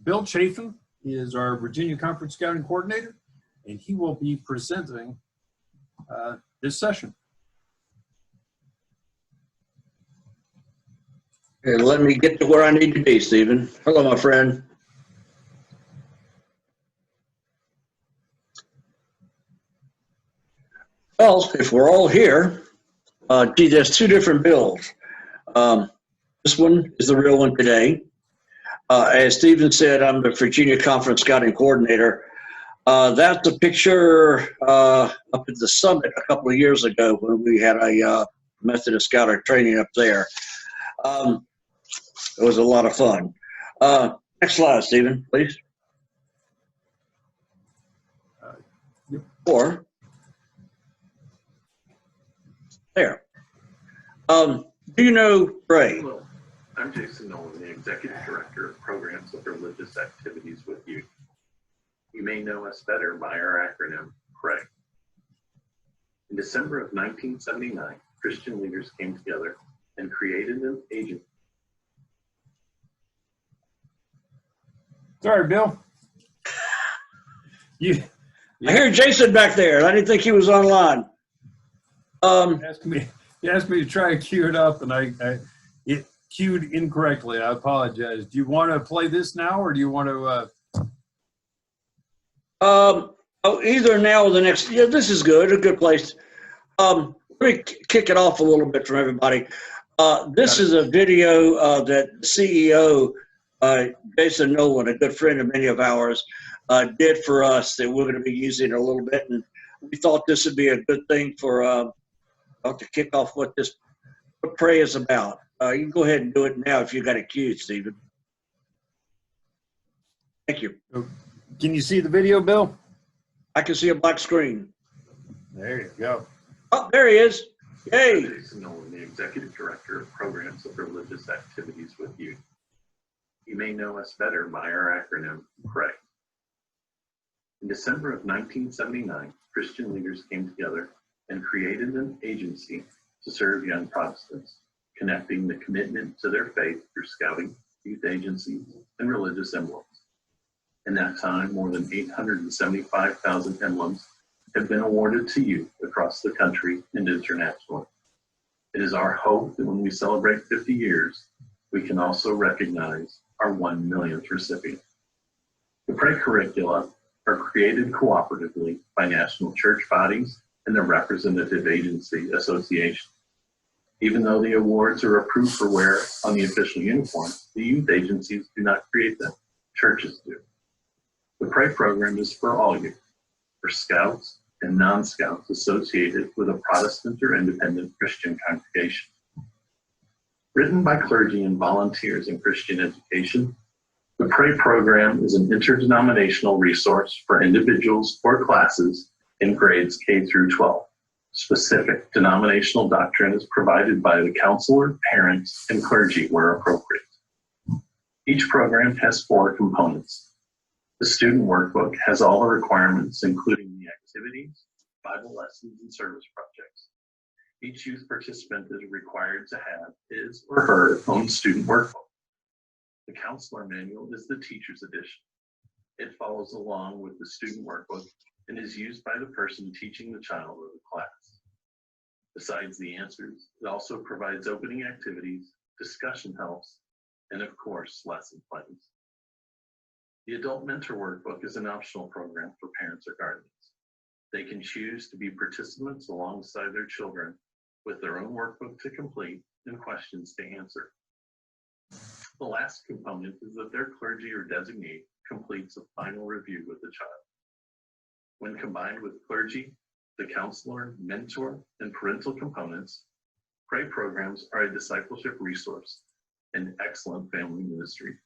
Bill Chafin is our Virginia Conference Scouting Coordinator, and he will be presenting this session. Okay, let me get to where I need to be, Stephen. Hello, my friend. Well, if we're all here, gee, there's two different bills. This one is the real one today. As Stephen said, I'm the Virginia Conference Scouting Coordinator. That's a picture up at the summit a couple of years ago when we had a Methodist Scouter training up there. It was a lot of fun. Next slide, Stephen, please. Yep. Or there. Do you know Ray? Hello, I'm Jason Nolan, the Executive Director of Programs of Religious Activities with Youth. You may know us better by our acronym, PRAY. In December of 1979, Christian leaders came together and created an agency. Sorry, Bill. I hear Jason back there. I didn't think he was online. You asked me to try and cue it up, and it queued incorrectly. I apologize. Do you want to play this now, or do you want to? Either now or the next. Yeah, this is good. A good place. Let me kick it off a little bit from everybody. This is a video that the CEO, Jason Nolan, a good friend of many of ours, did for us that we're going to be using a little bit, and we thought this would be a good thing for to kick off what PRAY is about. You can go ahead and do it now if you got it queued, Stephen. Thank you. Can you see the video, Bill? I can see a black screen. There you go. Oh, there he is. Yay. I'm Jason Nolan, the Executive Director of Programs of Religious Activities with Youth. You may know us better by our acronym, PRAY. In December of 1979, Christian leaders came together and created an agency to serve young Protestants, connecting the commitment to their faith through scouting, youth agencies, and religious emblems. In that time, more than 875,000 emblems have been awarded to youth across the country and internationally. It is our hope that when we celebrate 50 years, we can also recognize our 1 millionth recipient. The PRAY curricula are created cooperatively by national church bodies and the representative agency association. Even though the awards are approved for wear on the official uniform, the youth agencies do not create them. Churches do. The PRAY program is for all youth, for scouts and non-scouts associated with a Protestant or independent Christian congregation. Written by clergy and volunteers in Christian education, the PRAY program is an interdenominational resource for individuals or classes in grades K through 12. Specific denominational doctrine is provided by the counselor, parents, and clergy where appropriate. Each program has 4 components. The student workbook has all the requirements, including the activities, Bible lessons, and service projects. Each youth participant is required to have his or her own student workbook. The counselor manual is the teacher's edition. It follows along with the student workbook and is used by the person teaching the child or the class. Besides the answers, it also provides opening activities, discussion helps, and of course, lesson plans. The Adult Mentor Workbook is an optional program for parents or guardians. They can choose to be participants alongside their children with their own workbook to complete and questions to answer. The last component is that their clergy or designee completes a final review with the child. When combined with clergy, the counselor, mentor, and parental components, PRAY programs are a discipleship resource and excellent family ministry.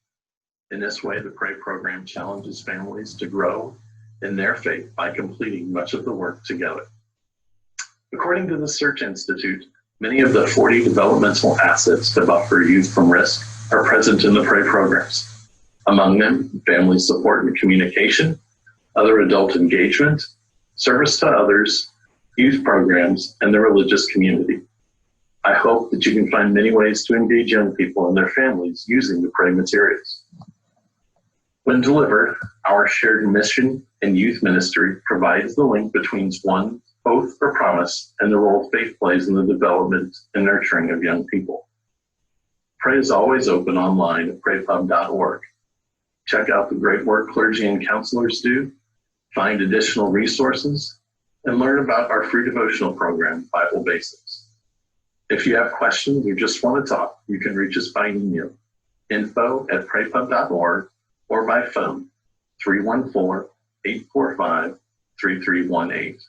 In this way, the PRAY program challenges families to grow in their faith by completing much of the work together. According to the Search Institute, many of the 40 developmental assets to buffer youth from risk are present in the PRAY programs. Among them, family support and communication, other adult engagement, service to others, youth programs, and the religious community. I hope that you can find many ways to engage young people and their families using the PRAY materials. When delivered, our shared mission and youth ministry provides the link between one's oath or promise and the role faith plays in the development and nurturing of young people. Pray is always open online at praypub.org. Check out the great work clergy and counselors do, find additional resources, and learn about our free devotional program, Bible Basics. If you have questions or just want to talk, you can reach us by email, info@praypub.org, or by phone, 314-845-3318.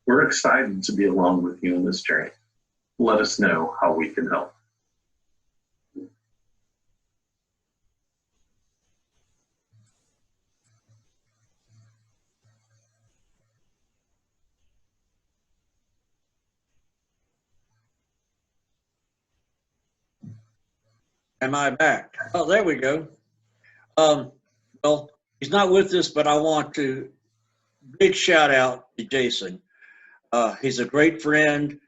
We're excited to be along with you in this journey. Let us know how we can help. Am I back? Oh, there we go. Well, he's not with us, but I want to big shout out to Jason. He's a great friend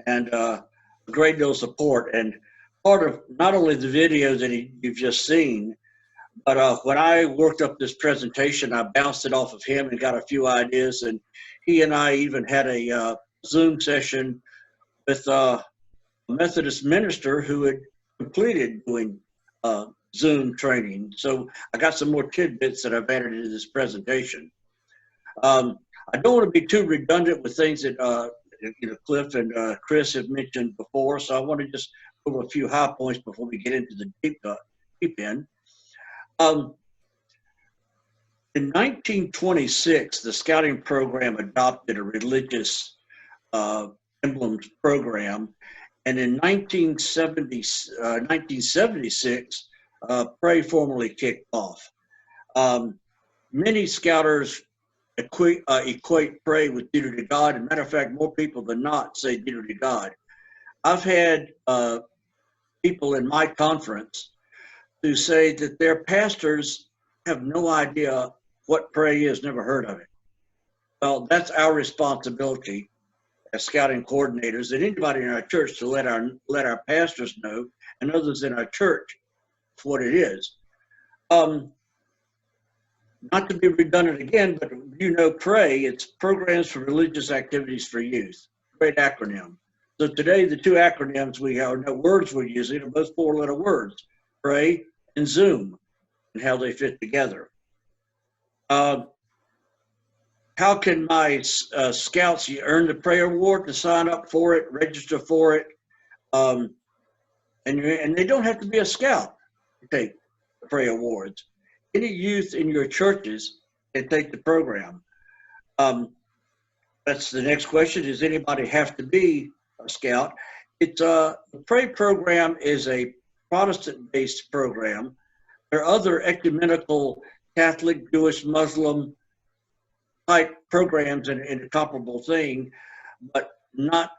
and a great deal of support. And part of not only the video that you've just seen, but when I worked up this presentation, I bounced it off of him and got a few ideas. And he and I even had a Zoom session with a Methodist minister who had completed doing Zoom training. So I got some more tidbits that I've added into this presentation. I don't want to be too redundant with things that Cliff and Chris have mentioned before, so I want to just go over a few high points before we get into the deep end. In 1926, the scouting program adopted a religious emblems program, and in 1976, Pray formally kicked off. Many scouters equate pray with duty to God. As a matter of fact, more people than not say duty to God. I've had people in my conference who say that their pastors have no idea what pray is, never heard of it. Well, that's our responsibility as scouting coordinators and anybody in our church to let our pastors know and others in our church what it is. Not to be redundant again, but PRAY, it's Programs for Religious Activities for Youth. Great acronym. So today, the two acronyms we have, no words we're using, are both four-letter words, Pray and Zoom, and how they fit together. How can my scouts earn the Pray Award? To sign up for it, register for it, and they don't have to be a scout to take the Pray Awards. Any youth in your churches can take the program. That's the next question. Does anybody have to be a scout? The Pray program is a Protestant-based program. There are other ecumenical Catholic, Jewish, Muslim type programs in a comparable thing, but not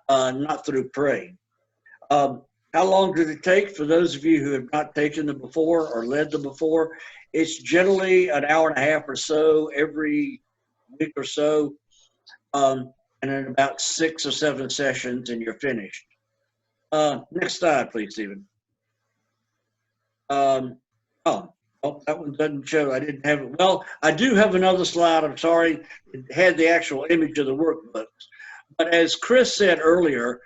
through Pray. How long did it take? For those of you who have not taken them before or led them before, it's generally an hour and a half or so every week or so, and then about 6 or 7 sessions and you're finished. Next slide, please, Stephen. Oh, that one doesn't show. I didn't have it. Well, I do have another slide. I'm sorry. It had the actual image of the workbooks. But as Chris said earlier,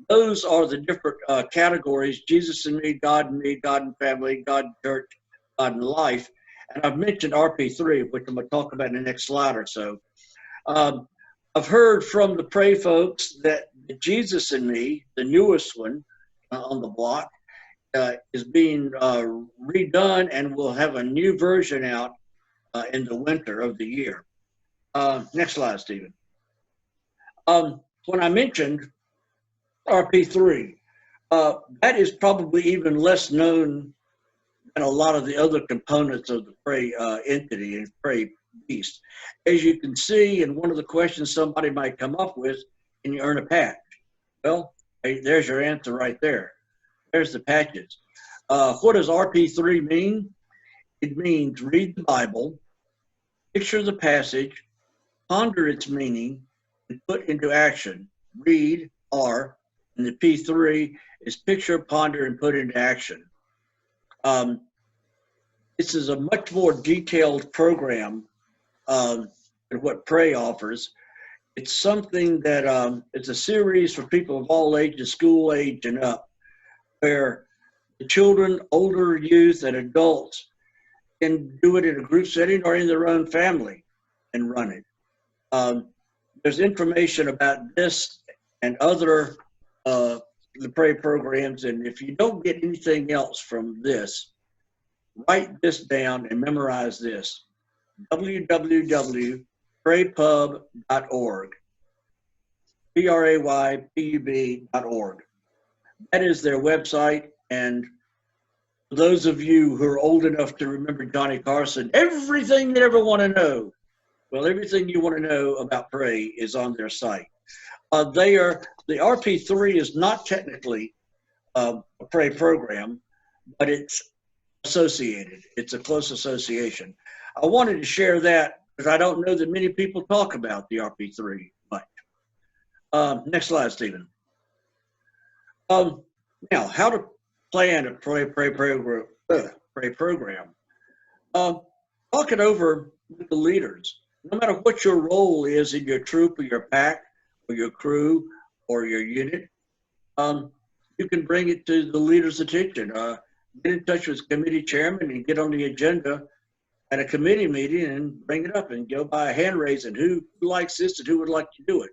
those are the different categories: Jesus and me, God and family, God and church, God and life. And I've mentioned RP3, which I'm going to talk about in the next slide or so. I've heard from the Pray folks that the Jesus and Me, the newest one on the block, is being redone and will have a new version out in the winter of the year. Next slide, Stephen. When I mentioned RP3, that is probably even less known than a lot of the other components of the Pray entity and Pray beast. As you can see, in one of the questions somebody might come up with, can you earn a patch? Well, hey, there's your answer right there. There's the patches. What does RP3 mean? It means read the Bible, picture the passage, ponder its meaning, and put into action. Read, R, and the P3 is picture, ponder, and put into action. this is a much more detailed program than what Pray offers. It's something that it's a series for people of all ages, school age and up, where the children, older youth, and adults can do it in a group setting or in their own family and run it. There's information about this and other the Pray programs, and if you don't get anything else from this, write this down and memorize this: www.praypub.org, PRAYPUB.org. That is their website, and for those of you who are old enough to remember Johnny Carson, everything you ever want to know, well, everything you want to know about Pray is on their site. The RP3 is not technically a Pray program, but it's associated. It's a close association. I wanted to share that because I don't know that many people talk about the RP3 much. Next slide, Stephen. Now, how to plan a Pray program. Talk it over with the leaders. No matter what your role is in your troop or your pack or your crew or your unit, you can bring it to the leader's attention. Get in touch with committee chairman and get on the agenda at a committee meeting and bring it up and go by a hand raising. Who likes this and who would like to do it?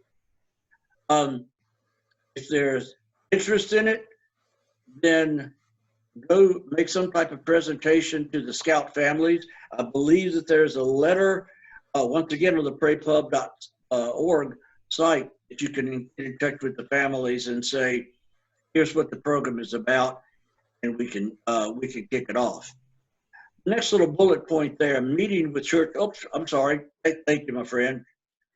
If there's interest in it, then go make some type of presentation to the Scout families. I believe that there's a letter, once again, on the praypub.org site that you can get in touch with the families and say, here's what the program is about, and we can kick it off. Next little bullet point there, meeting with church. Oops, I'm sorry. Thank you, my friend.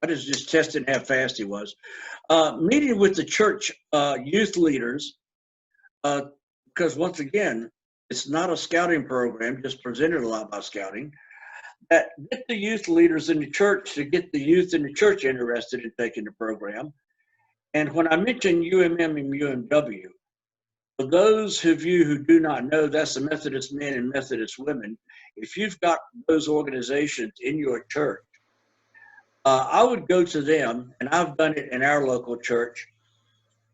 I was just testing how fast he was. Meeting with the church youth leaders, because once again, it's not a scouting program, just presented a lot by scouting, that get the youth leaders in the church to get the youth in the church interested in taking the program. And when I mention UMM and UMW, for those of you who do not know, that's the Methodist men and Methodist women. If you've got those organizations in your church, I would go to them, and I've done it in our local church,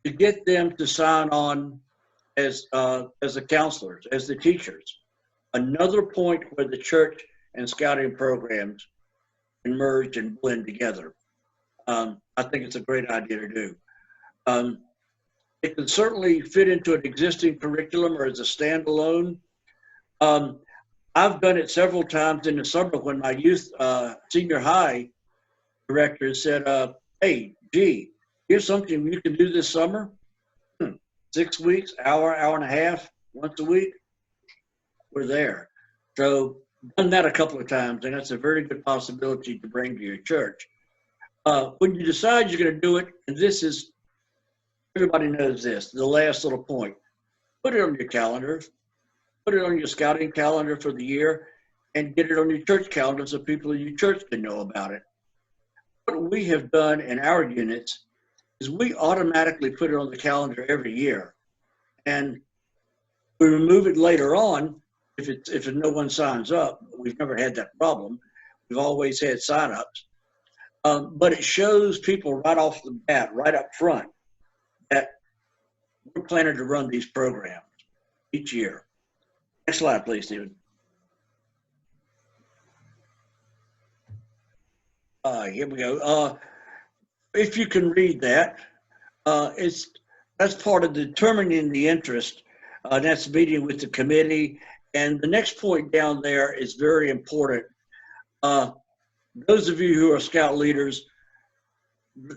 to get them to sign on as the counselors, as the teachers. Another point where the church and scouting programs can merge and blend together. I think it's a great idea to do. It can certainly fit into an existing curriculum or as a standalone. I've done it several times in the summer when my youth senior high director said, hey, gee, here's something you can do this summer. 6 weeks, hour and a half, once a week, we're there. So done that a couple of times, and that's a very good possibility to bring to your church. When you decide you're going to do it, and this is, everybody knows this, the last little point, put it on your calendar, put it on your scouting calendar for the year, and get it on your church calendar so people in your church can know about it. What we have done in our units is we automatically put it on the calendar every year, and we remove it later on if no one signs up. We've never had that problem. We've always had sign-ups, but it shows people right off the bat, right up front, that we're planning to run these programs each year. Next slide, please, Stephen. Here we go. If you can read that, that's part of determining the interest. That's meeting with the committee. And the next point down there is very important. Those of you who are scout leaders,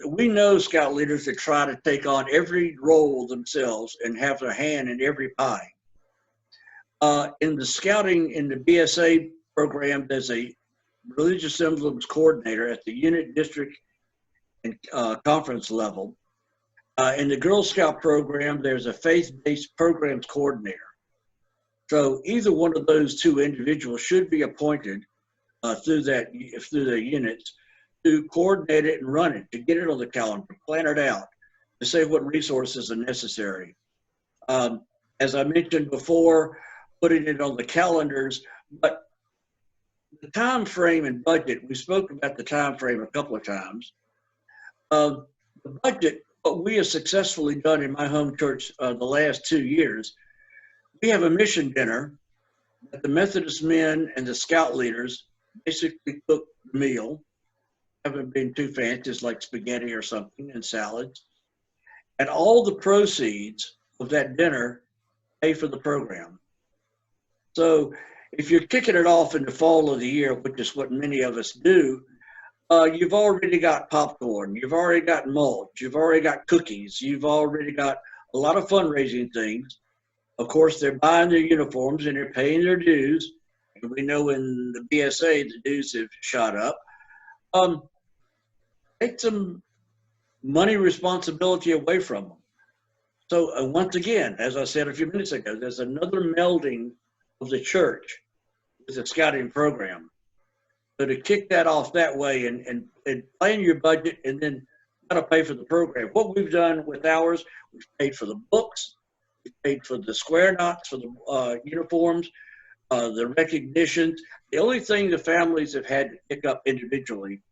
we know scout leaders that try to take on every role themselves and have their hand in every pie. In the scouting, in the BSA program, there's a religious emblems coordinator at the unit, district, and conference level. In the Girl Scout program, there's a faith-based programs coordinator. So either one of those two individuals should be appointed through their units to coordinate it and run it, to get it on the calendar, plan it out, to say what resources are necessary. As I mentioned before, putting it on the calendars, but the time frame and budget, we spoke about the time frame a couple of times. The budget, what we have successfully done in my home church the last 2 years, we have a mission dinner that the Methodist men and the scout leaders basically cook the meal. Haven't been too fancy, it's like spaghetti or something and salads. And all the proceeds of that dinner pay for the program. So if you're kicking it off in the fall of the year, which is what many of us do, you've already got popcorn, you've already got mulch, you've already got cookies, you've already got a lot of fundraising things. Of course, they're buying their uniforms and they're paying their dues. And we know in the BSA, the dues have shot up. Take some money responsibility away from them. So once again, as I said a few minutes ago, there's another melding of the church with the scouting program. So to kick that off that way and plan your budget and then got to pay for the program. What we've done with ours, we've paid for the books, we've paid for the square knots for the uniforms, the recognitions. The only thing the families have had to pick up individually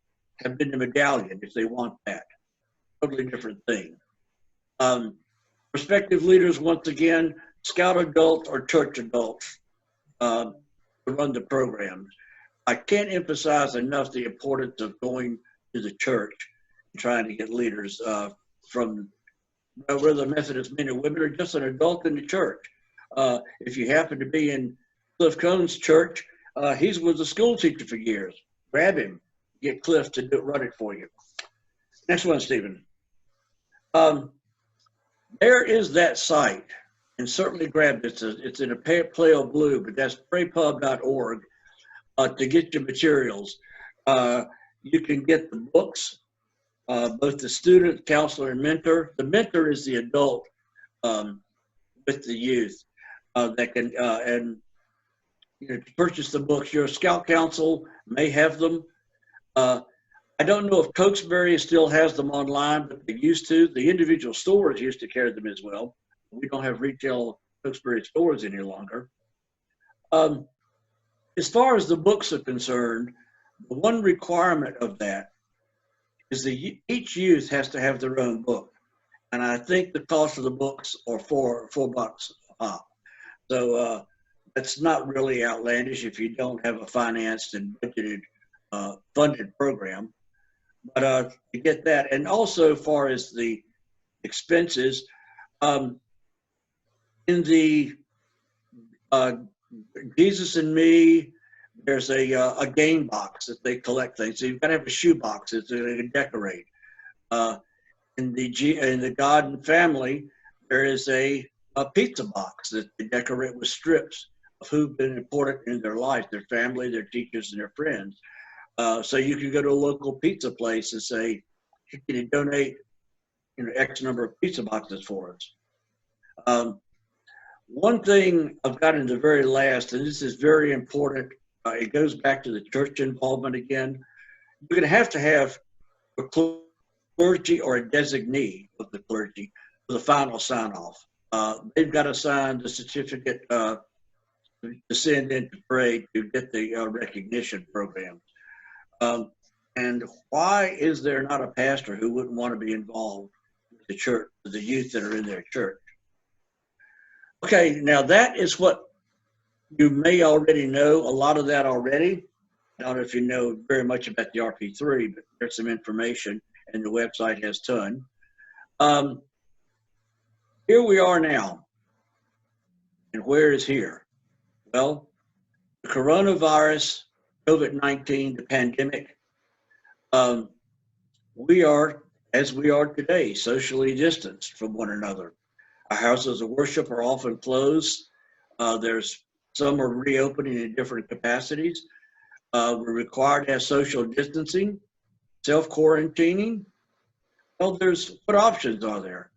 have been the medallion if they want that. Totally different thing. Prospective leaders, once again, scout adults or church adults to run the programs. I can't emphasize enough the importance of going to the church and trying to get leaders from whether Methodist men or women or just an adult in the church. If you happen to be in Cliff Cohn's church, he was a school teacher for years. Grab him, get Cliff to run it for you. Next one, Stephen. There is that site, and certainly grab it. It's in a pale blue, but that's praypub.org to get your materials. You can get the books, both the student, counselor, and mentor. The mentor is the adult with the youth that can, and you know, to purchase the books. Your scout council may have them. I don't know if Cokesbury still has them online, but they used to. The individual stores used to carry them as well. We don't have retail Cokesbury stores any longer. As far as the books are concerned, the one requirement of that is that each youth has to have their own book. And I think the cost of the books are $4 a pop. So that's not really outlandish if you don't have a financed and budgeted funded program. But to get that, and also as far as the expenses, in the Jesus and Me, there's a game box that they collect things. So you've got to have a shoe box that they can decorate. In the God and Family, there is a pizza box that they decorate with strips of who've been important in their life, their family, their teachers, and their friends. So you can go to a local pizza place and say, can you donate X number of pizza boxes for us? One thing I've got in the very last, and this is very important, it goes back to the church involvement again. You're going to have a clergy or a designee of the clergy for the final sign-off. They've got to sign the certificate to send in to pray to get the recognition program. And why is there not a pastor who wouldn't want to be involved with the church, with the youth that are in their church? Okay, now that is what you may already know, a lot of that already. I don't know if you know very much about the RP3, but there's some information, and the website has a ton. Here we are now. And where is here? Well, the coronavirus, COVID-19, the pandemic, we are, as we are today, socially distanced from one another. Our houses of worship are often closed. Some are reopening in different capacities. We're required to have social distancing, self-quarantining. Well, what options are there?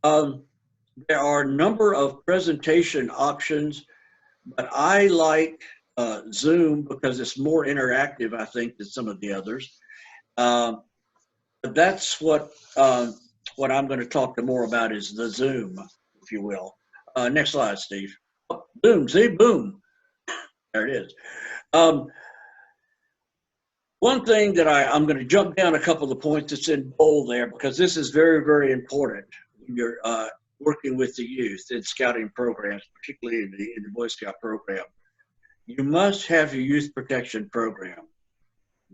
There are a number of presentation options, but I like Zoom because it's more interactive, I think, than some of the others. But that's what I'm going to talk more about is the Zoom, if you will. Next slide, Steve. Boom, see, boom. There it is. One thing that I'm going to jump down a couple of points that's in bold there, because this is very, very important when you're working with the youth in scouting programs, particularly in the Boy Scout program. You must have your youth protection program.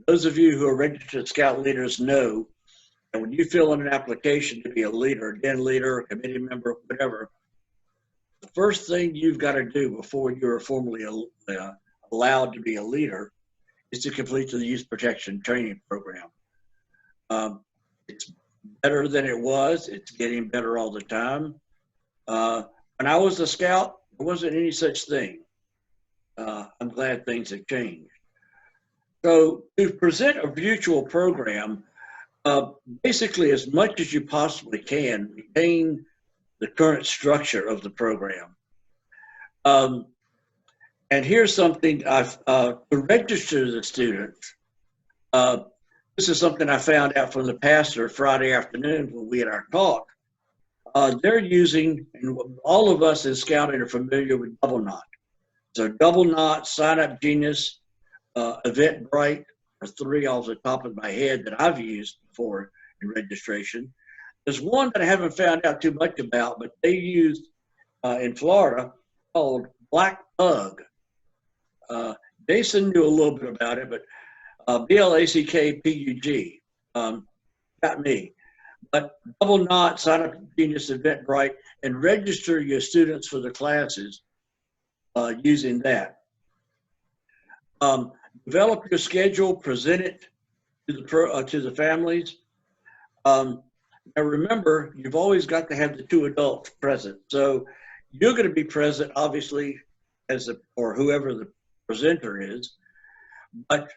Those of you who are registered scout leaders know that when you fill in an application to be a leader, a den leader, a committee member, whatever, the first thing you've got to do before you're formally allowed to be a leader is to complete the youth protection training program. It's better than it was. It's getting better all the time. When I was a scout, there wasn't any such thing. I'm glad things have changed. So to present a virtual program, basically as much as you possibly can, retain the current structure of the program. And here's something to register the students. This is something I found out from the pastor Friday afternoon when we had our talk. They're using, and all of us in scouting are familiar with Double Knot. So Double Knot, Sign Up Genius, Eventbrite are three off the top of my head that I've used before in registration. There's one that I haven't found out too much about, but they used in Florida called Black Bug. Jason knew a little bit about it, but BLACKPUG got me. But Double Knot, Sign Up Genius, Eventbrite, and register your students for the classes using that. Develop your schedule, present it to the families. Now remember, you've always got to have the two adults present. So you're going to be present, obviously, or whoever the presenter is, but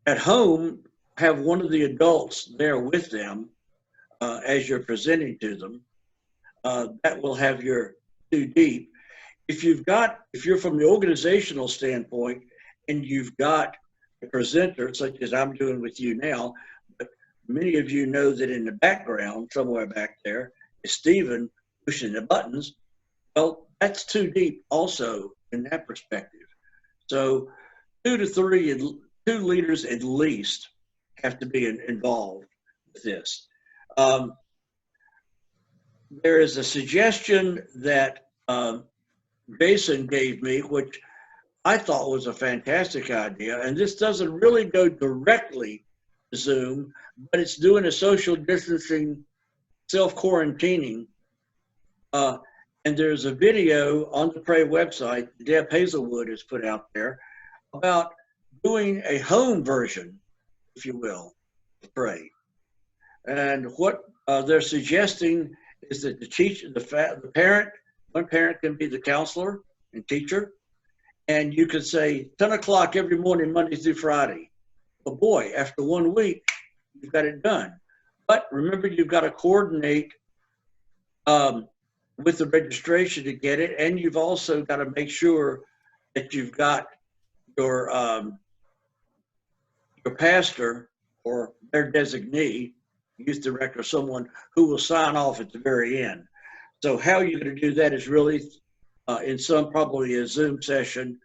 at home, have one of the adults there with them as you're presenting to them. That will have your two deep. If you're from the organizational standpoint and you've got a presenter, such as I'm doing with you now, but many of you know that in the background, somewhere back there, is Stephen pushing the buttons. Well, that's two deep also in that perspective. So 2 to 3, 2 leaders at least have to be involved with this. There is a suggestion that Jason gave me, which I thought was a fantastic idea, and this doesn't really go directly to Zoom, but it's doing a social distancing, self-quarantining, and there's a video on the Pray website Deb Hazelwood has put out there about doing a home version, if you will, of Pray. And what they're suggesting is that the teacher, the parent, one parent can be the counselor and teacher, and you could say 10 o'clock every morning, Monday through Friday. Well, boy, after 1 week, you've got it done. But remember, you've got to coordinate with the registration to get it, and you've also got to make sure that you've got your pastor or their designee, youth director, someone who will sign off at the very end. So how you're going to do that is really in probably a Zoom session,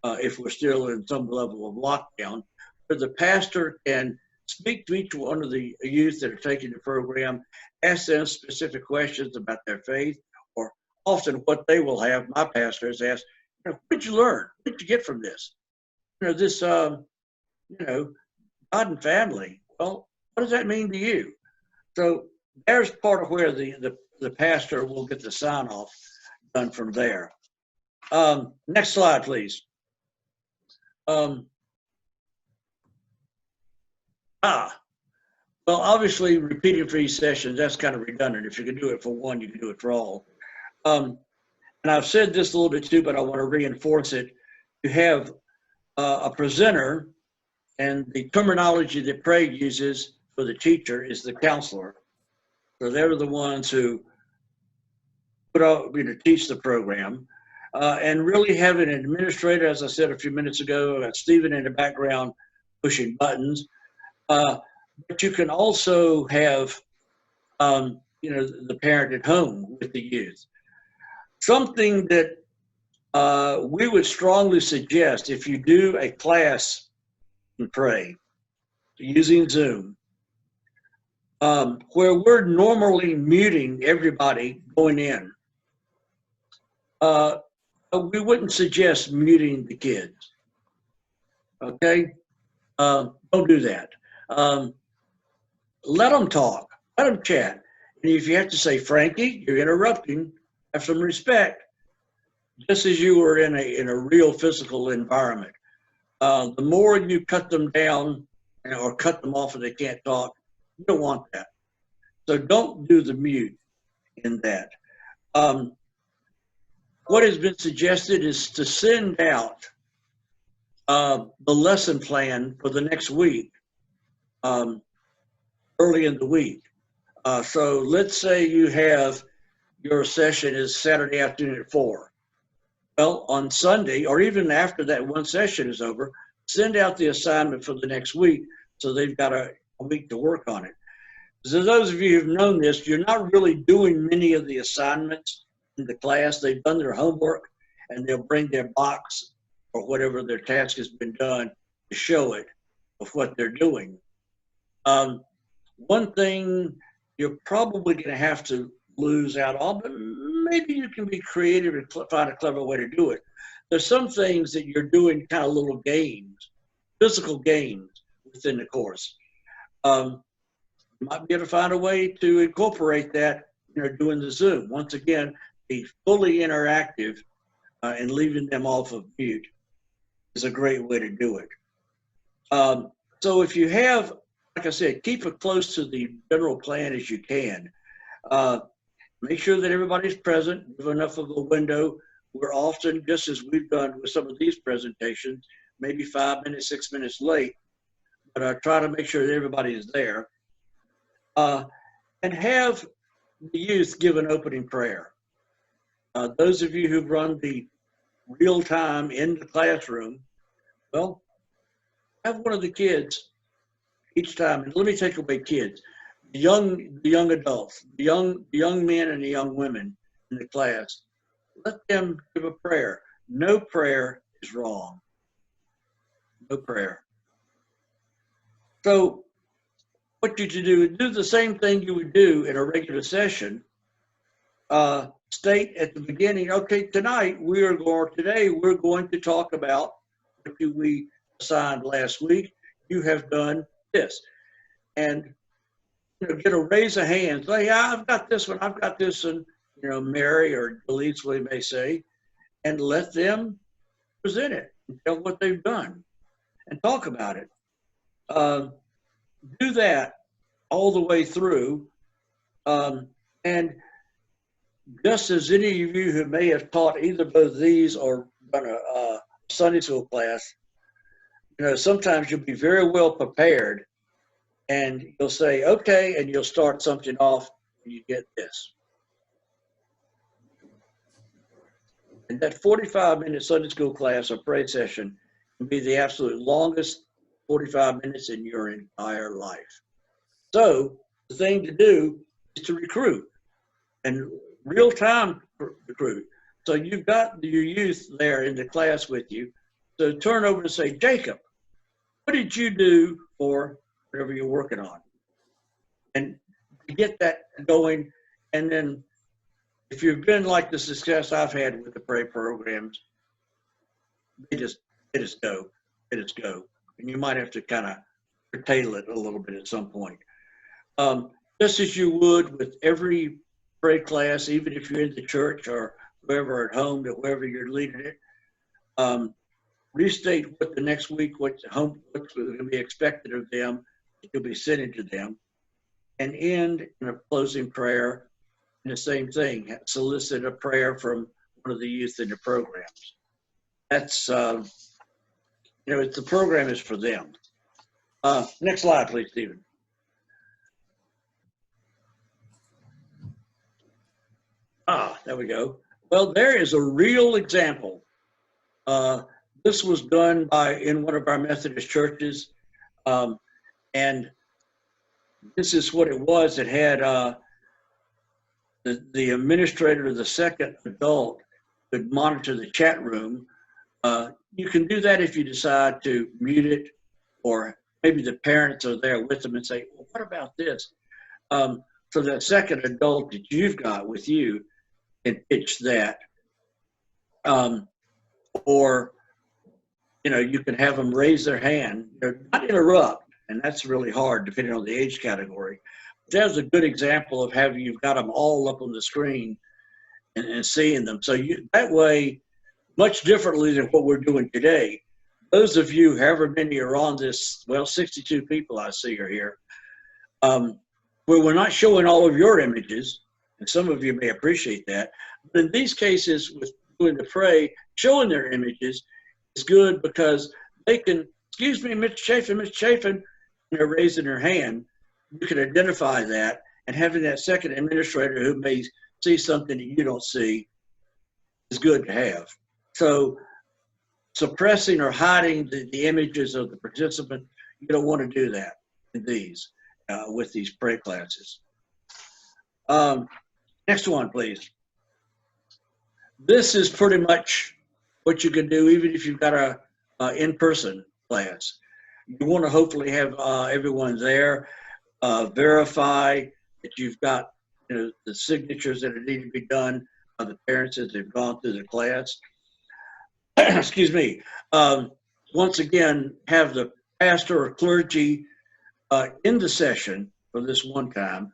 if we're still in some level of lockdown, where the pastor can speak to each one of the youth that are taking the program, ask them specific questions about their faith, or often what they will have. My pastor has asked, what did you learn? What did you get from this? This, God and family. Well, what does that mean to you? So there's part of where the pastor will get the sign off done from there. Next slide, please. Well, obviously repeating for each session, that's kind of redundant. If you can do it for one, you can do it for all. And I've said this a little bit too, but I want to reinforce it. You have a presenter, and the terminology that Pray uses for the teacher is the counselor. So they're the ones who teach the program, and really have an administrator, as I said a few minutes ago, Stephen in the background pushing buttons. But you can also have, the parent at home with the youth. Something that we would strongly suggest if you do a class and pray using Zoom, where we're normally muting everybody going in. We wouldn't suggest muting the kids. Okay? Don't do that. Let them talk. Let them chat. And if you have to say, Frankie, you're interrupting, have some respect, just as you were in a real physical environment. The more you cut them down or cut them off and they can't talk, you don't want that. So don't do the mute in that. What has been suggested is to send out the lesson plan for the next week early in the week. So let's say you have your session is Saturday afternoon at 4. Well, on Sunday, or even after that one session is over, send out the assignment for the next week so they've got a week to work on it. So those of you who've known this, you're not really doing many of the assignments in the class. They've done their homework and they'll bring their box or whatever their task has been done to show it of what they're doing. One thing you're probably going to have to lose out on, but maybe you can be creative and find a clever way to do it. There's some things that you're doing kind of little games, physical games within the course. You might be able to find a way to incorporate that, doing the Zoom. Once again, be fully interactive and leaving them off of mute is a great way to do it. So if you have, like I said, keep it close to the general plan as you can. Make sure that everybody's present, give enough of a window. We're often, just as we've done with some of these presentations, maybe 5 minutes, 6 minutes late, but I try to make sure that everybody is there. And have the youth give an opening prayer. Those of you who've run the real time in the classroom, well, have one of the kids each time, and let me take away kids, the young adults, the young men and the young women in the class, let them give a prayer. No prayer is wrong. No prayer. So what you should do the same thing you would do in a regular session. State at the beginning, okay, today we're going to talk about what we assigned last week. You have done this. And get a raise of hands. Say, yeah, I've got this one, I've got this one, Mary or Elise, we may say, and let them present it and tell what they've done and talk about it. Do that all the way through. And just as any of you who may have taught either both these or run a Sunday school class, sometimes you'll be very well prepared and you'll say, okay, and you'll start something off and you get this. And that 45-minute Sunday school class or prayer session can be the absolute longest 45 minutes in your entire life. So the thing to do is to recruit and real-time recruit. So you've got your youth there in the class with you. So turn over and say, Jacob, what did you do for whatever you're working on? And get that going. And then if you've been like the success I've had with the prayer programs, they just go. And you might have to kind of curtail it a little bit at some point. Just as you would with every prayer class, even if you're in the church or wherever at home, to wherever you're leading it, restate what the next week, what's going to be expected of them, you'll be sending to them, and end in a closing prayer. And the same thing, solicit a prayer from one of the youth in the programs. That's, the program is for them. Next slide, please, Stephen. There we go. Well, there is a real example. This was done in one of our Methodist churches. And this is what it was. It had the administrator of the second adult could monitor the chat room. You can do that if you decide to mute it or maybe the parents are there with them and say, well, what about this? So that second adult that you've got with you can pitch that. Or, you know, you can have them raise their hand, not interrupt, and that's really hard depending on the age category. There's a good example of having you've got them all up on the screen and seeing them. So that way, much differently than what we're doing today. Those of you, however many are on this, well, 62 people I see are here, where we're not showing all of your images, and some of you may appreciate that. But in these cases, with doing the pray, showing their images is good because they can, excuse me, Mr. Chafin, and they're raising their hand. You can identify that, and having that second administrator who may see something that you don't see is good to have. So suppressing or hiding the images of the participant, you don't want to do that in these, with these pray classes. Next one, please. This is pretty much what you can do even if you've got a in-person class. You want to hopefully have everyone there, verify that you've got the signatures that need to be done by the parents as they've gone through the class. Excuse me. Once again, have the pastor or clergy in the session for this one time.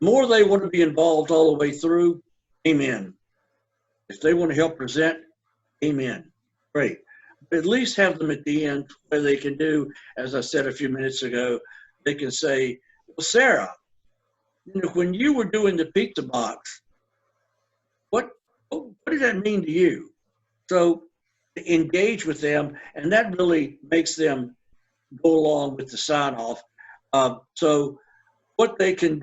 The more they want to be involved all the way through, amen. If they want to help present, amen. Great. But at least have them at the end where they can do, as I said a few minutes ago, they can say, well, Sarah, when you were doing the pizza box, what did that mean to you? So engage with them, and that really makes them go along with the sign-off. So what they can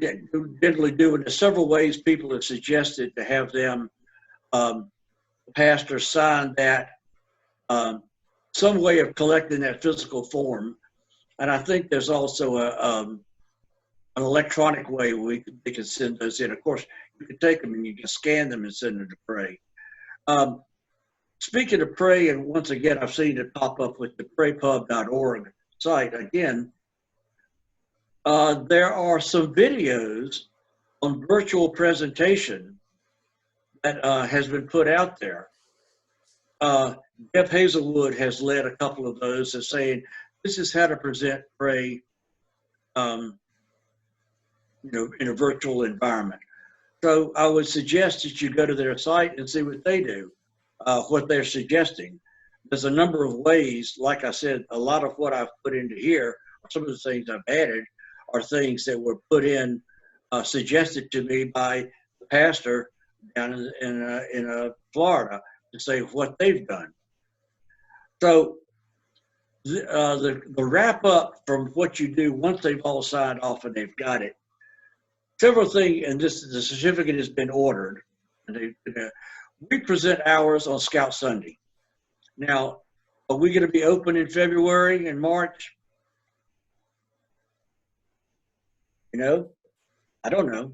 generally do, and there's several ways people have suggested to have them, the pastor sign that, some way of collecting that physical form. And I think there's also an electronic way they can send those in. Of course, you can take them and you can scan them and send them to pray. Speaking of pray, and once again, I've seen it pop up with the praypub.org site again. There are some videos on virtual presentation that has been put out there. Jeff Hazelwood has led a couple of those as saying, this is how to present pray, in a virtual environment. So I would suggest that you go to their site and see what they do, what they're suggesting. There's a number of ways, like I said, a lot of what I've put into here, some of the things I've added are things that were put in, suggested to me by the pastor down in Florida to say what they've done. So the wrap up from what you do once they've all signed off and they've got it, several things, and the certificate has been ordered. And we present ours on Scout Sunday. Now, are we going to be open in February and March? I don't know.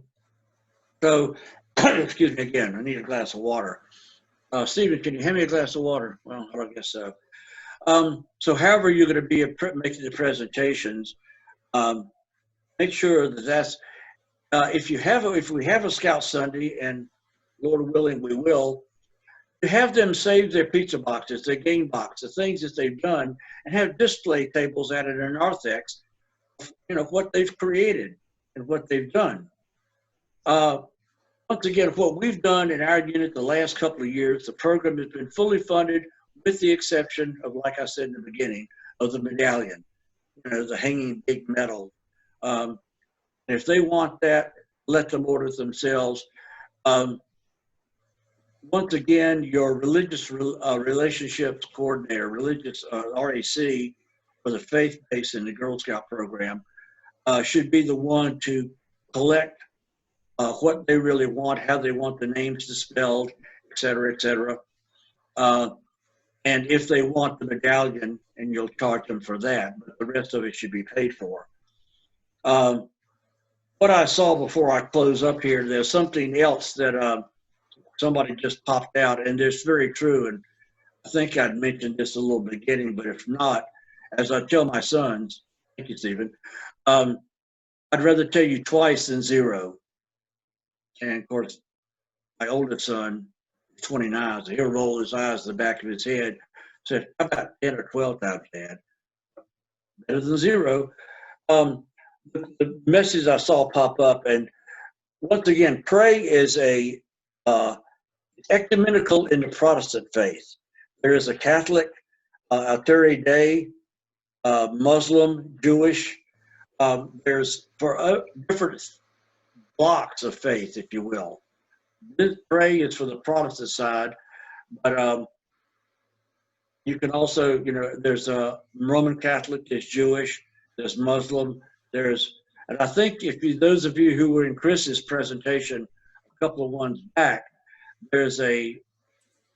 So, excuse me again, I need a glass of water. Stephen, can you hand me a glass of water? Well, I guess so. So however you're going to be making the presentations, make sure that that's, if we have a Scout Sunday, and Lord willing we will, have them save their pizza boxes, their game box, the things that they've done, and have display tables at an narthex, what they've created and what they've done. Once again, what we've done in our unit the last couple of years, the program has been fully funded with the exception of, like I said in the beginning, of the medallion, the hanging big medal. If they want that, let them order it themselves. Once again, your religious relationships coordinator, religious RAC for the faith base in the Girl Scout program, should be the one to collect what they really want, how they want the names dispelled, et cetera, et cetera. And if they want the medallion, and you'll charge them for that, but the rest of it should be paid for. What I saw before I close up here, there's something else that somebody just popped out, and it's very true, and I think I'd mentioned this a little beginning, but if not, as I tell my sons, thank you, Stephen, I'd rather tell you twice than zero. And of course, my oldest son, 29, so he'll roll his eyes to the back of his head, said, "How about 10 or 12 times, Dad?" Better than zero. The message I saw pop up, and once again, pray is a ecumenical in the Protestant faith. There is a Catholic, Latter Day, Muslim, Jewish. There's for different blocks of faith, if you will. This pray is for the Protestant side, but you can also, there's a Roman Catholic, there's Jewish, there's Muslim, and I think those of you who were in Chris's presentation a couple of ones back, there's there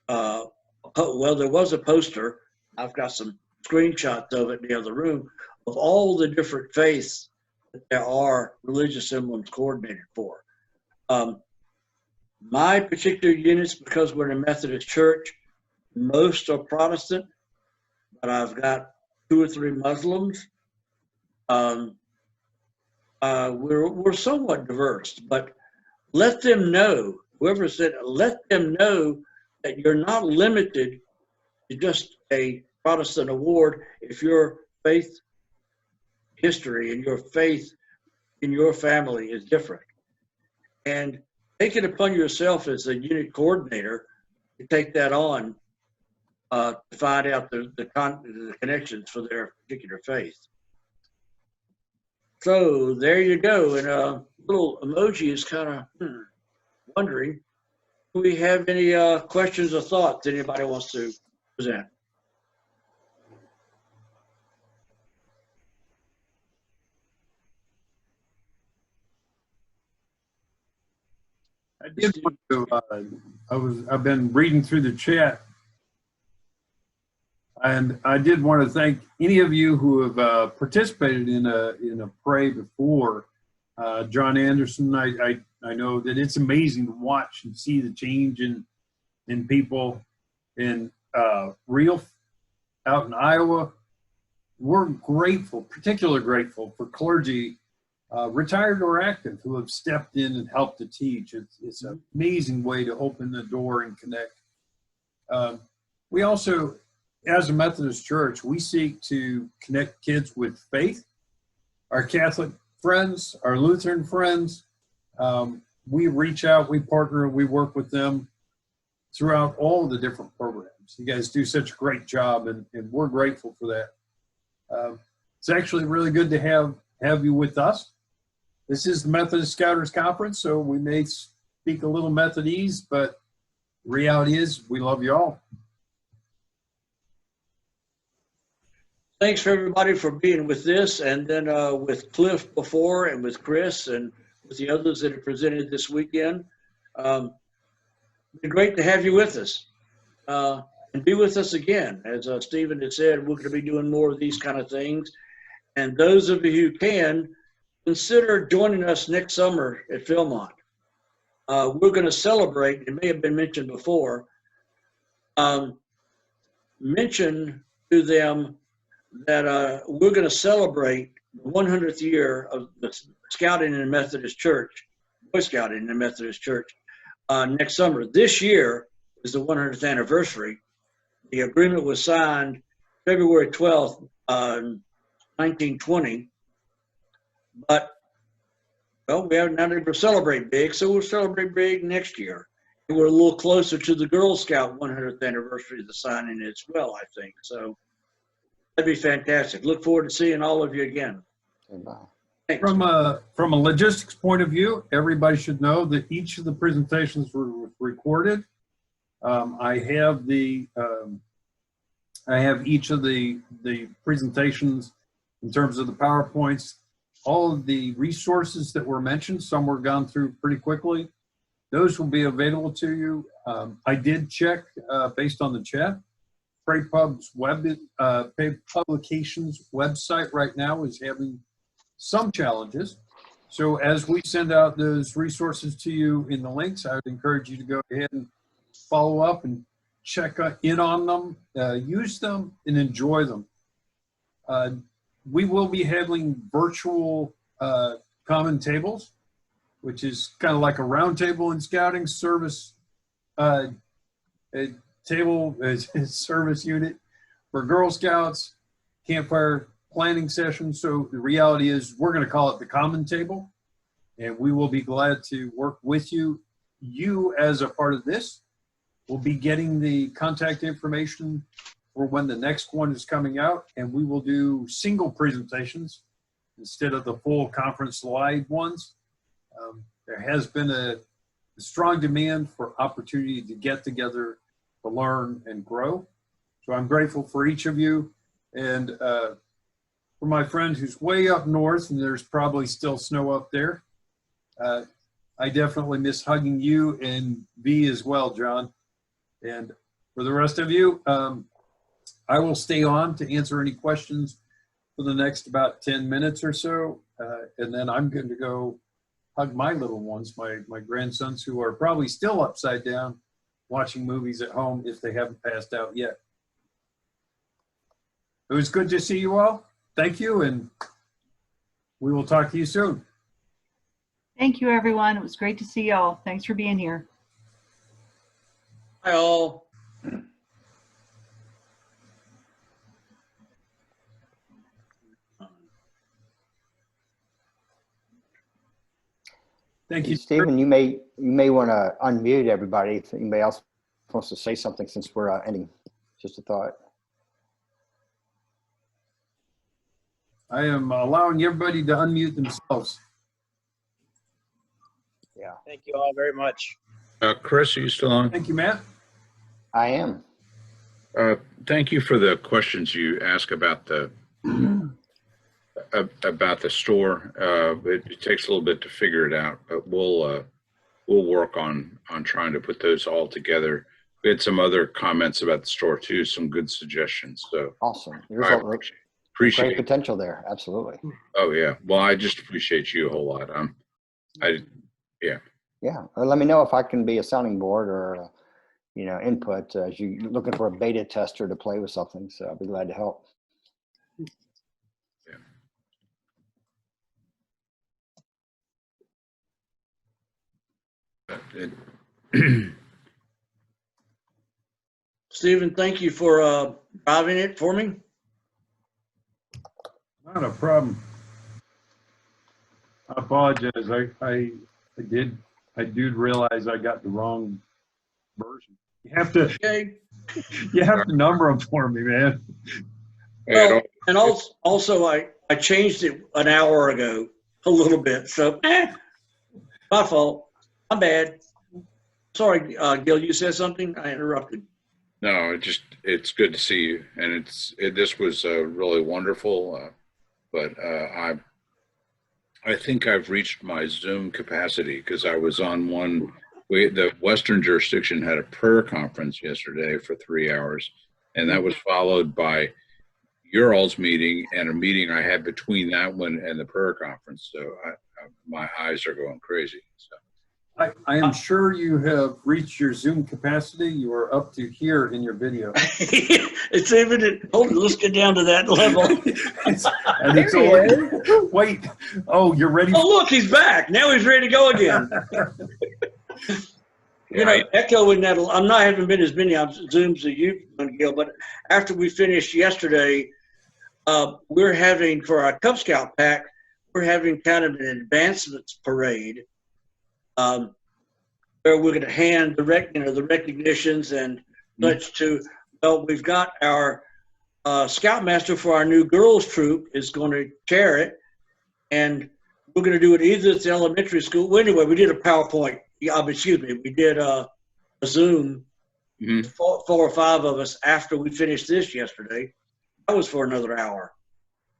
was a poster. I've got some screenshots of it in the other room of all the different faiths that there are religious emblems coordinated for. My particular units, because we're in a Methodist church, most are Protestant, but I've got 2 or 3 Muslims. We're somewhat diverse, but let them know, whoever said, let them know that you're not limited to just a Protestant award if your faith history and your faith in your family is different. And take it upon yourself as a unit coordinator to take that on to find out the connections for their particular faith. So there you go. And a little emoji is kind of wondering, do we have any questions or thoughts anybody wants to present? I did want to, I've been reading through the chat, and I did want to thank any of you who have participated in a pray before. John Anderson, I know that it's amazing to watch and see the change in people in Real out in Iowa. We're grateful, particularly grateful for clergy, retired or active, who have stepped in and helped to teach. It's an amazing way to open the door and connect. We also, as a Methodist church, we seek to connect kids with faith, our Catholic friends, our Lutheran friends. We reach out, we partner, we work with them throughout all the different programs. You guys do such a great job, and we're grateful for that. It's actually really good to have you with us. This is the Methodist Scouters Conference, so we may speak a little Methodese, but the reality is we love you all. Thanks for everybody for being with this, and then with Cliff before, and with Chris, and with the others that have presented this weekend. It's been great to have you with us, and be with us again. As Stephen had said, we're going to be doing more of these kind of things. And those of you who can, consider joining us next summer at Philmont. We're going to celebrate, it may have been mentioned before, mention to them that we're going to celebrate the 100th year of the Scouting in the Methodist Church, Boy Scouting in the Methodist Church, next summer. This year is the 100th anniversary. The agreement was signed February 12th, 1920. But, well, we haven't been able to celebrate big, so we'll celebrate big next year. And we're a little closer to the Girl Scout 100th anniversary of the signing as well, I think. So that'd be fantastic. Look forward to seeing all of you again. Thanks. From a logistics point of view, everybody should know that each of the presentations were recorded. I have each of the presentations in terms of the PowerPoints, all of the resources that were mentioned. Some were gone through pretty quickly. Those will be available to you. I did check based on the chat. PrayPub's Pay Publications website right now is having some challenges. So as we send out those resources to you in the links, I would encourage you to go ahead and follow up and check in on them, use them, and enjoy them. We will be handling virtual common tables, which is kind of like a round table in scouting service, a table service unit for Girl Scouts, campfire planning session. So the reality is we're going to call it the common table, and we will be glad to work with you. You as a part of this will be getting the contact information for when the next one is coming out, and we will do single presentations instead of the full conference slide ones. There has been a strong demand for opportunity to get together, to learn and grow. So I'm grateful for each of you. And for my friend who's way up north, and there's probably still snow up there, I definitely miss hugging you and V as well, John. And for the rest of you, I will stay on to answer any questions for the next about 10 minutes or so. And then I'm going to go hug my little ones, my grandsons, who are probably still upside down watching movies at home if they haven't passed out yet. It was good to see you all. Thank you, and we will talk to you soon. Thank you, everyone. It was great to see y'all. Thanks for being here. Hi, all. Thank you, Stephen. You may want to unmute everybody if anybody else wants to say something since we're ending. Just a thought. I am allowing everybody to unmute themselves. Yeah, Thank you all very much. Chris, are you still on? Thank you, Matt. I am. Thank you for the questions you asked about the store. It takes a little bit to figure it out, but we'll work on trying to put those all together. We had some other comments about the store too, some good suggestions. So Awesome. There's I a appreciate great potential there. Absolutely. Oh yeah. Well, I just appreciate you a whole lot. Yeah. Let me know if I can be a sounding board or input as you're looking for a beta tester to play with something. So I'll be glad to help. Stephen, thank you for driving it for me. Not a problem. I apologize. I did realize I got the wrong version. You have to Okay. number them for me, man. Well, and also I changed it an hour ago a little bit. So my fault. I'm bad. Sorry, Gil, you said something? I interrupted. No, it's good to see you, and this was really wonderful. But I think I've reached my Zoom capacity because I was on one. The Western jurisdiction had a prayer conference yesterday for 3 hours, and that was followed by your all's meeting and a meeting I had between that one and the prayer conference. So my eyes are going crazy. So. I am sure you have reached your Zoom capacity. You are up to here in your video. It's evident. Hold on, let's get down to that level. Wait. Oh, you're ready? Oh, look, he's back. Now he's ready to go again. Echoing that, I haven't been as many on Zooms as you've done, Gil, but after we finished yesterday, we're having, for our Cub Scout pack, we're having kind of an advancements parade. Where we're going to hand the recognitions and such to. Well, we've got our Scoutmaster for our new girls troop is going to chair it, and we're going to do it either at the elementary school. Well, anyway, we did a PowerPoint. We did a Zoom. Mm-hmm. Four or five of us after we finished this yesterday. That was for another hour.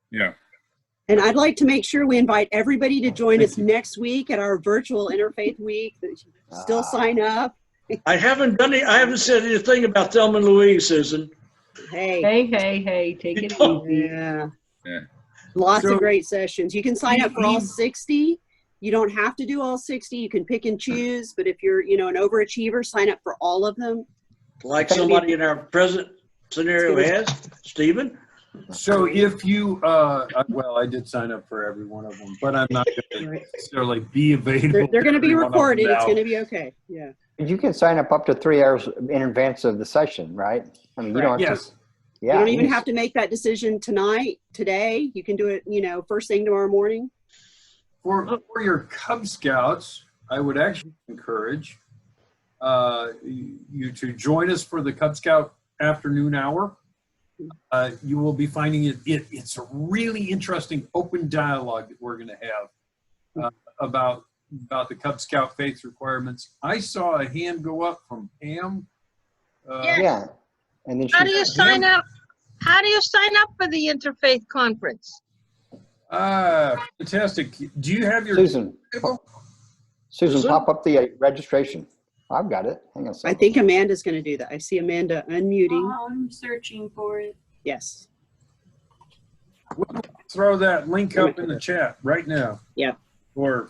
Yeah. And I'd like to make sure we invite everybody to join us next week at our virtual Interfaith Week. Still sign up. I haven't said anything about Thelma and Louise, Susan. Hey, take it easy. Yeah. Lots of great sessions. You can sign up for all 60. You don't have to do all 60. You can pick and choose. But if you're, an overachiever, sign up for all of them. Like somebody in our present scenario has, Stephen. So if you, well, I did sign up for every one of them, but I'm not going to Right. necessarily be available. They're going to be for every one of them recorded. It's now. going to be okay. Yeah. You can sign up to 3 hours in advance of the session, right? I mean, you don't have Yes. to. Yeah. You don't even can- have to make that decision today. You can do it, first thing tomorrow morning. For your Cub Scouts, I would actually encourage you to join us for the Cub Scout afternoon hour. You will be finding it's a really interesting open dialogue that we're going to have about the Cub Scout faith requirements. I saw a hand go up from Pam. Yeah. And then How do you Pam? sign up? How do you sign up for the Interfaith Conference? Fantastic. Do you have your Susan, Susan? pop up the registration. I've got it. Hang on a I second. think Amanda's going to do that. I see Amanda unmuting. I'm searching for it. Yes. We'll throw that link up in the chat right now. Yeah. Or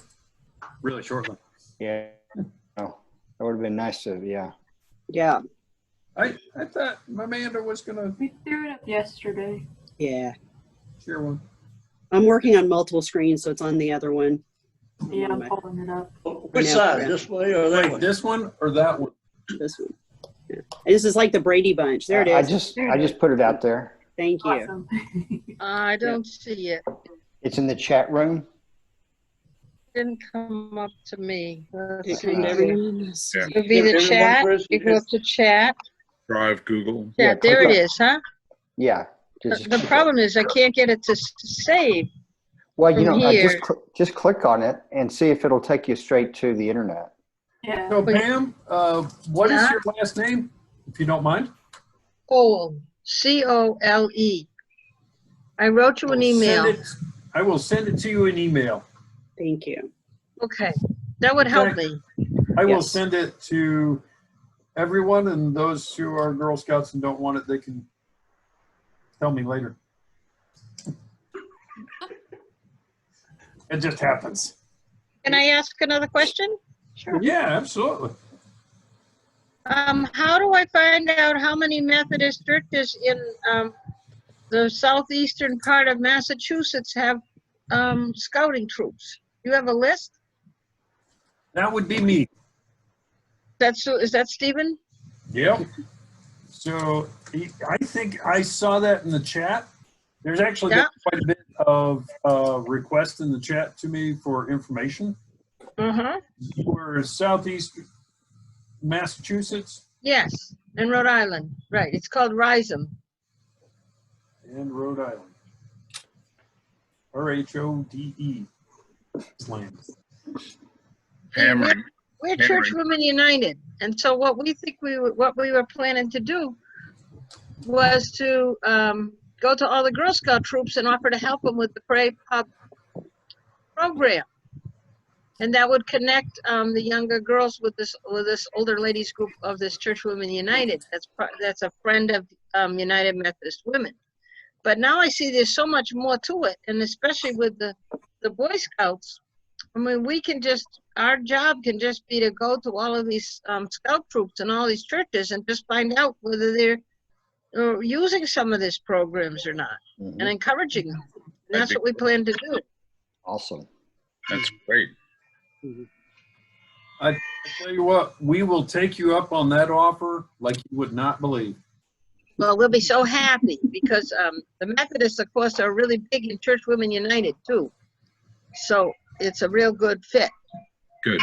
really shortly. Yeah. Oh, that would have been nice to, yeah. Yeah. I thought Amanda was going to We threw it up yesterday. Yeah. share one. I'm working on multiple screens, so it's on the other one. Yeah, I'm pulling it up. Which side, this way or that Wait, way? this one or that one? This one. Yeah. This is like the Brady Bunch. There it is. I just put it out there. Thank you. Awesome. I don't see it. It's in the chat room. Didn't come up to me. Let's It see. come to everyone. Let's see. Yeah. It'll be the Everyone chat. press- You go to chat. Drive Google. Yeah, Yeah, there click it on- is, huh? Yeah. The problem is I can't get it to save. Well, from here. just click on it and see if it'll take you straight to the internet. Yeah. So Pam, what is Yeah? your last name, if you don't mind? Cole, C-O-L-E. I wrote you an email. I will send it to you in email. Thank you. Okay, that would help me. I will Yes. send it to everyone, and those who are Girl Scouts and don't want it, they can tell me later. It just happens. Can I ask another question? Yeah, absolutely. How do I find out how many Methodist churches in the southeastern part of Massachusetts have scouting troops? You have a list? That would be me. Is that Stephen? Yep. So I think I saw that in the chat. There's actually been quite a bit of requests in the chat to me for information. Uh-huh. For Southeast Massachusetts Yes, in Rhode Island. Right, it's called RISEM. and Rhode Island. RHODE. Land. Pam, We're Church Women United, and so what we were planning to do was to go to all the Girl Scout troops and offer to help them with the Pray Pub program, and that would connect the younger girls with this older ladies group of this Church Women United. That's a friend of United Methodist Women. But now I see there's so much more to it, and especially with the Boy Scouts. I mean, our job can just be to go to all of these scout troops and all these churches and just find out whether they're using some of these programs or not, and encouraging them. And that's what we plan to do. Awesome. that's great. I tell you what, we will take you up on that offer like you would not believe. Well, we'll be so happy because the Methodists, of course, are really big in Church Women United, too. So it's a real good fit. Good.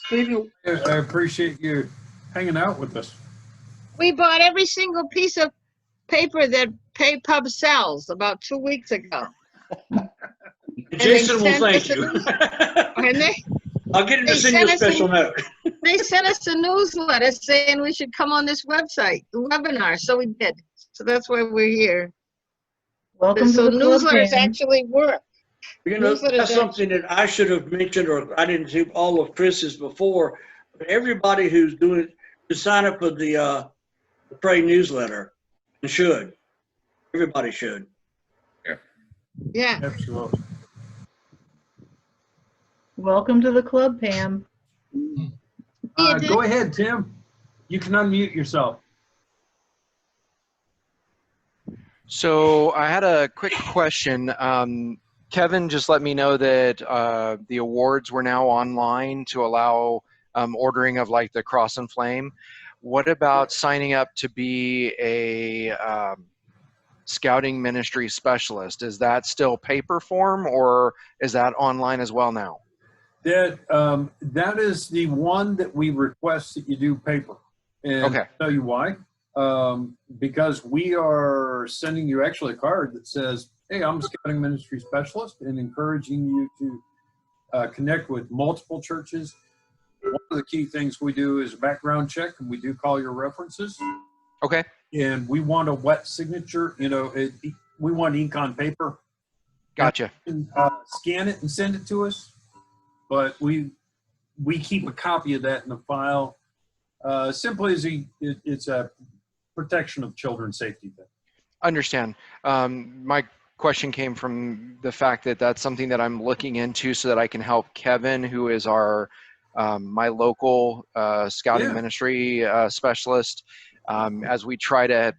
Stevie, I appreciate you hanging out with us. We bought every single piece of paper that PayPub sells about 2 weeks ago. Jason will sent thank us a you. And I'll get him to they send you a sent us special note. they sent us a newsletter saying we should come on this website, the webinar, so we did. So that's why we're here. Welcome So to the club, newsletters Pam. actually work. You know, Newsletter that's does. something that I should have mentioned, or I didn't do all of Chris's before. But everybody who's doing it should sign up for the Pray newsletter. And should. Everybody should. Yeah. Absolutely. Welcome to the club, Pam. Go ahead, Tim. You can unmute yourself. So I had a quick question. Kevin just let me know that the awards were now online to allow ordering of like the Cross and Flame. What about signing up to be a scouting ministry specialist? Is that still paper form or is that online as well now? That is the one that we request that you do paper. And Okay. I'll tell you why. Because we are sending you actually a card that says, hey, I'm a scouting ministry specialist, and encouraging you to connect with multiple churches. One of the key things we do is a background check, and we do call your references. Okay. And we want a wet signature. We want ink on paper. Gotcha. And, scan it and send it to us. But we keep a copy of that in the file. Simply as it's a protection of children's safety thing. Understand. My question came from the fact that that's something that I'm looking into so that I can help Kevin, who is our my local scouting ministry specialist, as we try to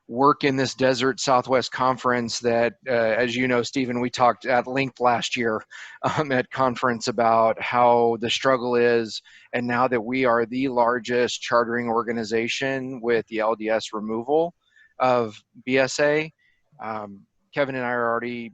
work in this Desert Southwest Conference that, as you know, Stephen, we talked at length last year at conference about how the struggle is. And now that we are the largest chartering organization with the LDS removal of BSA, Kevin and I are already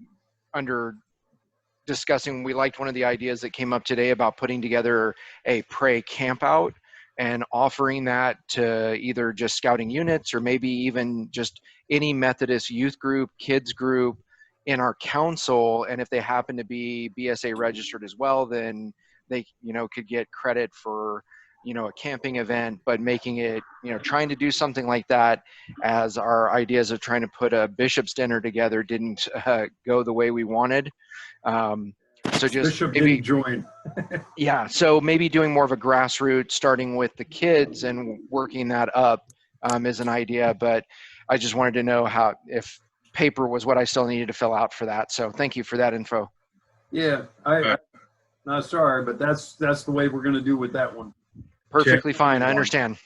discussing. We liked one of the ideas that came up today about putting together a pray camp out and offering that to either just scouting units or maybe even just any Methodist youth group, kids group in our council. And if they happen to be BSA registered as well, then they, could get credit for, a camping event, but making it, trying to do something like that, as our ideas of trying to put a bishop's dinner together didn't go the way we wanted. So just Bishop maybe didn't join. yeah, so maybe doing more of a grassroots, starting with the kids and working that up is an idea. But I just wanted to know if paper was what I still needed to fill out for that. So thank you for that info. Yeah, I'm not sorry, but that's the way we're going to do with that one. Perfectly fine. I understand.